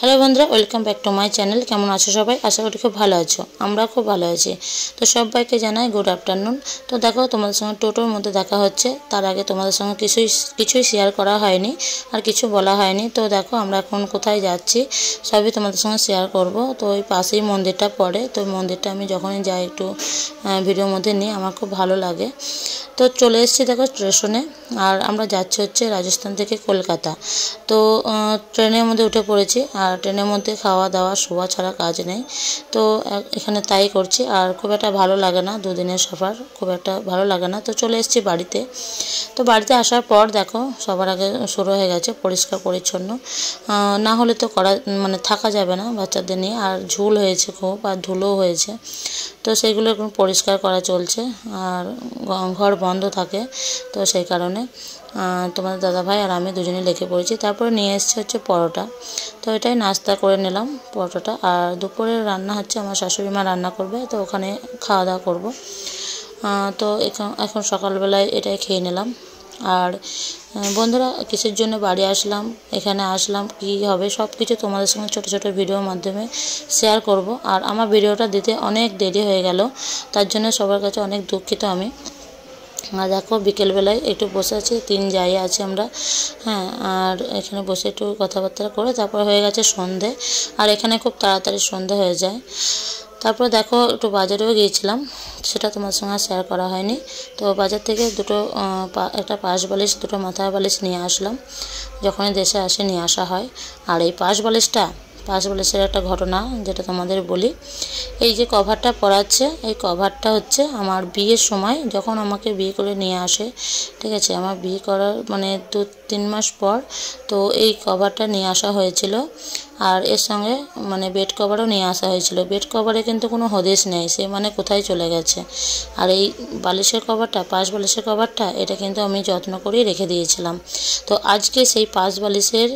Hello বন্ধুরা, welcome back to my channel. কেমন আছো সবাই? আশা করি খুব ভালো আছো। আমরা খুব ভালো আছি। তো সবাইকে জানাই গুড আফটারনুন। তো দেখো, তোমাদের সঙ্গে টোটোর মধ্যে দেখা হচ্ছে। তার আগে তোমাদের সঙ্গে কিছুই শেয়ার করা হয়নি আর কিছু বলা হয়নি। তো দেখো, আমরা এখন কোথায় যাচ্ছি সবই তোমাদের সঙ্গে শেয়ার করব। তো ওই পাশেই মন্দিরটা পড়ে। তো ওই মন্দিরটা আমি যখনই যাই একটু ভিডিওর মধ্যে নিই, আমার খুব ভালো লাগে। তো চলে এসেছি দেখো স্টেশনে। আর আমরা যাচ্ছি হচ্ছে রাজস্থান থেকে কলকাতা। তো ট্রেনের মধ্যে উঠে পড়েছি। আর ট্রেনের মধ্যে খাওয়া দাওয়া শোয়া ছাড়া কাজ নেই। তো এখানে তাই করছি। আর খুব একটা ভালো লাগে না, দুদিনের সফর খুব একটা ভালো লাগে না। তো চলে এসেছি বাড়িতে। তো বাড়িতে আসার পর দেখো, সবার আগে শুরু হয়ে গেছে পরিষ্কার পরিচ্ছন্ন। না হলে তো থাকা যাবে না বাচ্চাদের নিয়ে। আর ঝুল হয়েছে খুব, আর ধুলো হয়েছে। তো সেইগুলো এখন পরিষ্কার করা চলছে। আর ঘর বন্ধ থাকে, তো সেই কারণে তোমাদের দাদাভাই আর আমি দুজনেই লেগে পড়েছি। তারপরে নিয়ে এসেছে হচ্ছে পরোটা। তো এটাই নাস্তা করে নিলাম পরোটাটা। আর দুপুরের রান্না হচ্ছে আমার শাশুড়ি মা রান্না করবে, তো ওখানে খাওয়া দাওয়া করবো। তো এখন সকালবেলায় এটাই খেয়ে নিলাম। আর বন্ধুরা, কিসের জন্য বাড়ি আসলাম, এখানে আসলাম, কি হবে, সব কিছু তোমাদের সঙ্গে ছোটো ছোটো ভিডিওর মাধ্যমে শেয়ার করব। আর আমার ভিডিওটা দিতে অনেক দেরি হয়ে গেল, তার জন্য সবার কাছে অনেক দুঃখিত আমি। আর দেখো, বিকেলবেলায় একটু বসে আছি, 3 জায়গা আছে আমরা। হ্যাঁ, আর এখানে বসে একটু কথাবার্তা করে তারপর হয়ে গেছে সন্ধে। আর এখানে খুব তাড়াতাড়ি সন্ধে হয়ে যায়। তারপর দেখো, একটু বাজারেও গিয়েছিলাম, সেটা তোমার সঙ্গে শেয়ার করা হয়নি। তো বাজার থেকে একটা পাশ বালিশ, দুটো মাথার বালিশ নিয়ে আসলাম। যখনই দেশে আসে নিয়ে আসা হয়। আর এই পাশ বালিশের একটা ঘটনা যেটা তোমাদের বলি। এই যে কভারটা পরাচ্ছে, এই কভারটা হচ্ছে আমার বিয়ের সময়, যখন আমাকে বিয়ে করে নিয়ে আসে, ঠিক আছে, আমার বিয়ে করার 2-3 মাস পর তো এই কভারটা নিয়ে আসা হয়েছিল। আর এর সঙ্গে বেড কভারও নিয়ে আসা হয়েছিল। বেড কভারে কিন্তু কোনো হদিস নেই, সে কোথায় চলে গেছে। আর এই বালিশের কভারটা, পাশ বালিশের কভারটা, এটা কিন্তু আমি যত্ন করেই রেখে দিয়েছিলাম। তো আজকে সেই পাশ বালিশের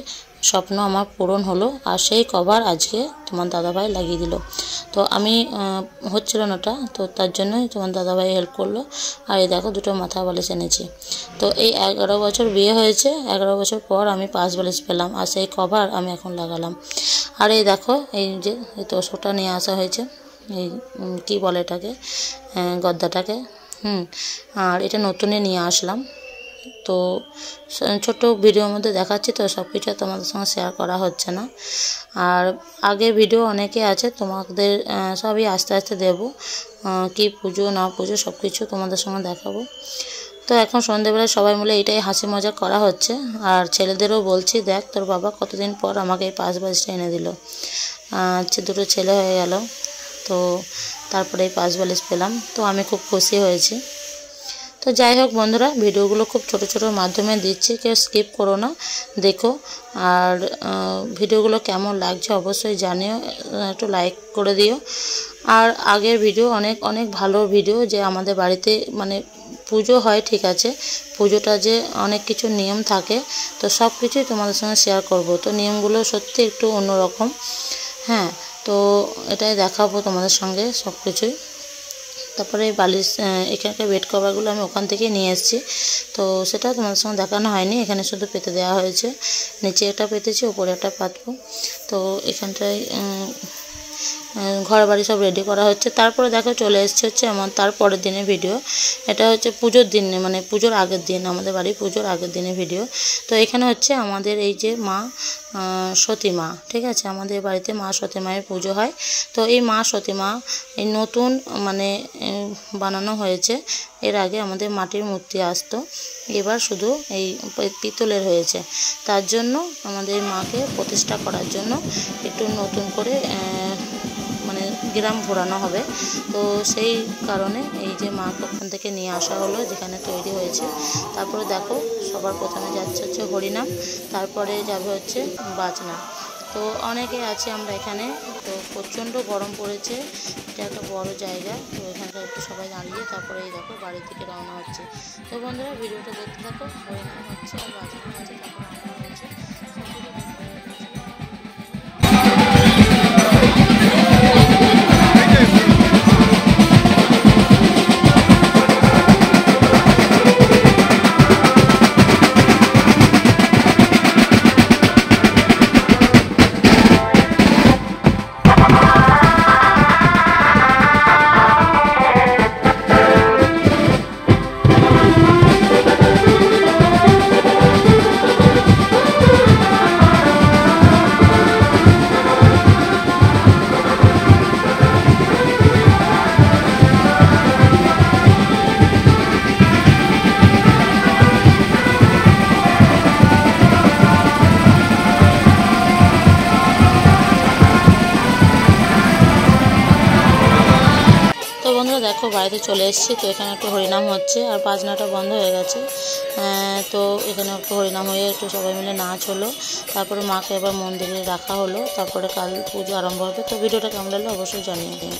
স্বপ্ন আমার পূরণ হলো। আর সেই কভার আজকে তোমার দাদাভাই লাগিয়ে দিল। তো আমি হচ্ছিল না ওটা, তো তার জন্যই তোমার দাদাভাই হেল্প করলো। আর এই দেখো, দুটো মাথা বালিশ এনেছি। তো এই 11 বছর বিয়ে হয়েছে, 11 বছর পর আমি পাশ বালিশ পেলাম। আর সেই কভার আমি এখন লাগালাম। আর এই দেখো, এই যে এই তোষকটা নিয়ে আসা হয়েছে, এই কী বলে এটাকে, গদ্দাটাকে। আর এটা নতুনই নিয়ে আসলাম। তো ছোট্ট ভিডিওর মধ্যে দেখাচ্ছি, তো সব কিছু তোমাদের সঙ্গে শেয়ার করা হচ্ছে না। আর আগে ভিডিও অনেকে আছে, তোমাদের সবই আস্তে আস্তে দেবো। কি পুজো না পুজো সব কিছু তোমাদের সঙ্গে দেখাবো। তো এখন সন্ধ্যেবেলায় সবাই মিলে এইটাই হাসি মজা করা হচ্ছে। আর ছেলেদেরও বলছি, দেখ তোর বাবা কতদিন পর আমাকে এই পাশ বালিশটা এনে দিল। দুটো ছেলে হয়ে গেল। তো তারপরে এই পাশ বালিশ পেলাম, তো আমি খুব খুশি হয়েছি। তো যাই হোক বন্ধুরা, ভিডিওগুলো খুব ছোট ছোট মাধ্যমে দিচ্ছি, কেউ স্কিপ করো না, দেখো। আর ভিডিওগুলো কেমন লাগছে অবশ্যই জানিও, একটু লাইক করে দিও। আর আগের ভিডিও অনেক অনেক ভালো ভিডিও, যে আমাদের বাড়িতে পুজো হয়, ঠিক আছে, পুজোটা যে অনেক কিছু নিয়ম থাকে, তো সব কিছুই তোমাদের সঙ্গে শেয়ার করব। তো নিয়মগুলো সত্যি একটু অন্যরকম। হ্যাঁ, তো এটাই দেখাবো তোমাদের সঙ্গে সব কিছুই। তারপরে বালিশ, এখানকার বেড কভারগুলো আমি ওখান থেকে নিয়ে এসেছি। তো সেটা তোমাদের সঙ্গে দেখানো হয়নি, এখানে শুধু পেতে দেওয়া হয়েছে। নিচে একটা পেতেছি, উপরে একটা পাতবো। তো এখানটায় ঘর বাড়ি সব রেডি করা হচ্ছে। তারপরে দেখো, চলে এসছে হচ্ছে আমার তারপরের দিনের ভিডিও। এটা হচ্ছে পুজোর দিন, পুজোর আগের দিন, আমাদের বাড়ি পুজোর আগের দিনের ভিডিও। তো এখানে হচ্ছে আমাদের এই যে মা সতী মা, ঠিক আছে, আমাদের বাড়িতে মা সতী মায়ের পুজো হয়। তো এই মা সতী মা এই নতুন বানানো হয়েছে। এর আগে আমাদের মাটির মূর্তি আসতো, এবার শুধু এই পিতলের হয়েছে। তার জন্য আমাদের মাকে প্রতিষ্ঠা করার জন্য একটু নতুন করে গ্রাম ঘোরানো হবে। তো সেই কারণে এই যে মাকে ওখান থেকে নিয়ে আসা হলো, যেখানে তৈরি হয়েছে। তারপরে দেখো, সবার প্রথমে যাচ্ছে হচ্ছে হরিনাম, তারপরে যাবে হচ্ছে বাজনা। তো অনেকে আছে আমরা এখানে। তো প্রচণ্ড গরম পড়েছে, এটা একটা বড় জায়গা। তো এখানকার একটু সবাই দাঁড়িয়ে তারপরে এই দেখো বাড়ির দিকে রওনা হচ্ছে। তো বন্ধুরা, ভিডিওটা দেখতে থাকো। হরিনাম হচ্ছে আর বাজনা হচ্ছে, তারপর আমরা হচ্ছে। দেখো বাড়িতে চলে এসেছি। তো এখানে একটু হরিনাম হচ্ছে আর বাজনাটা বন্ধ হয়ে গেছে। তো এখানে একটু হরিনাম হয়ে একটু সবাই মিলে নাচ হলো। তারপরে মাকে এবার মন্দিরে রাখা হলো। তারপরে কাল পুজো আরম্ভ হবে। তো ভিডিওটা কেমন লাগলো অবশ্যই জানিয়ে দিন।